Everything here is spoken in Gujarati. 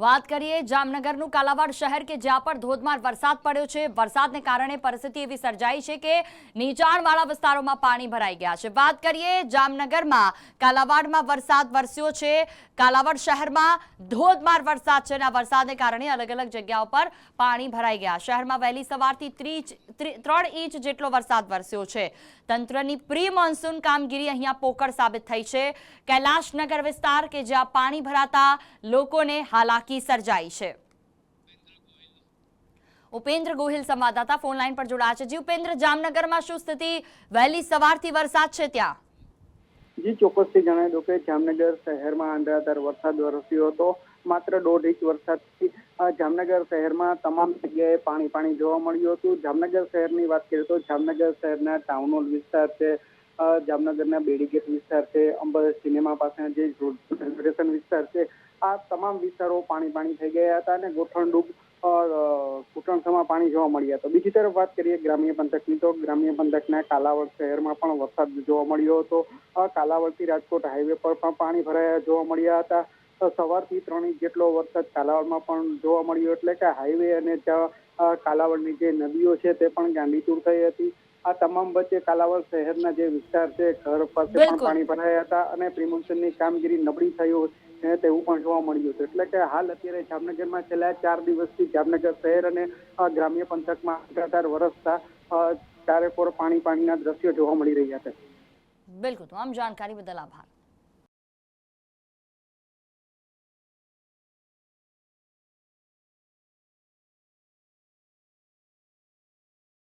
વાત કરીએ જામનગરનું કાલાવાડ શહેર કે જ્યાં પર ધોધમાર વરસાદ પડ્યો છે। વરસાદને કારણે પરિસ્થિતિ એવી સર્જાઈ છે કે નીચાણવાળા વિસ્તારોમાં પાણી ભરાઈ ગયા છે। વાત કરીએ જામનગરમાં કાલાવાડમાં વરસાદ વરસ્યો છે। કાલાવાડ શહેરમાં ધોધમાર વરસાદ છે અને આ વરસાદને કારણે અલગ અલગ જગ્યાઓ પર પાણી ભરાઈ ગયા। શહેરમાં વહેલી સવારથી 3 ઇંચ જેટલો વરસાદ વરસ્યો છે। તંત્રની પ્રી મોન્સૂન કામગીરી અહીંયા પોકળ સાબિત થઈ છે। કૈલાશનગર વિસ્તાર કે જ્યાં પાણી ભરાતા લોકોને હાલાકી સર્જાઈ છે। ઉપેન્દ્ર ગોહિલ સંવાદદાતા ફોન લાઈન પર જોડાયા છે। જી ઉપેન્દ્ર, જામનગરમાં શું સ્થિતિ? વહેલી સવારથી વરસાદ છે ત્યાં? જી ચોક્કસથી જણાવી દઉં કે જામનગર શહેરમાં અનરાધાર વરસાદ વરસ્યો હતો। માત્ર 1.5 ઇંચ વરસાદથી જામનગર શહેરમાં તમામ જગ્યાએ પાણી જોવા મળ્યું હતું। જામનગર શહેરની વાત કરીએ તો જામનગર શહેરના ટાઉન હોલ વિસ્તાર છે, જામનગરના બેડીગેટ વિસ્તાર છે, અંબર સિનેમા પાસે જે રોડ વિસ્તાર છે, આ તમામ વિસ્તારો પાણી થઈ ગયા હતા અને ગોઠણડૂબ ઘૂંટણસમાં પાણી જોવા મળ્યા હતા। બીજી તરફ વાત કરીએ ગ્રામ્ય પંથકની તો ગ્રામ્ય પંથકના કાલાવડ શહેરમાં પણ વરસાદ જોવા મળ્યો હતો। કાલાવડથી રાજકોટ હાઈવે પર પણ પાણી ભરાયા જોવા મળ્યા હતા। સવારથી 3 ઇંચ જેટલો વરસાદ કાલાવડમાં પણ જોવા મળ્યો, એટલે કે હાઈવે અને કાલાવડની જે નદીઓ છે તે પણ ગાંડીતુર થઈ હતી। આ તમામ વચ્ચે કાલાવડ શહેરના જે વિસ્તાર છે ઘર પાસે પણ પાણી ભરાયા હતા અને પ્રિમોન્સૂનની કામગીરી નબળી થઈ તેવું પણ જોવા મળ્યું છે। એટલે કે હાલ અત્યારે જામનગરમાં છેલ્લા 4 દિવસથી જામનગર શહેર અને ગ્રામ્ય પંથકમાં અનરાધાર વરસતા ચારેકોર પાણીના દ્રશ્યો જોવા મળી રહ્યા છે। બિલકુલ, તમામ જાણકારી બદલ આભાર।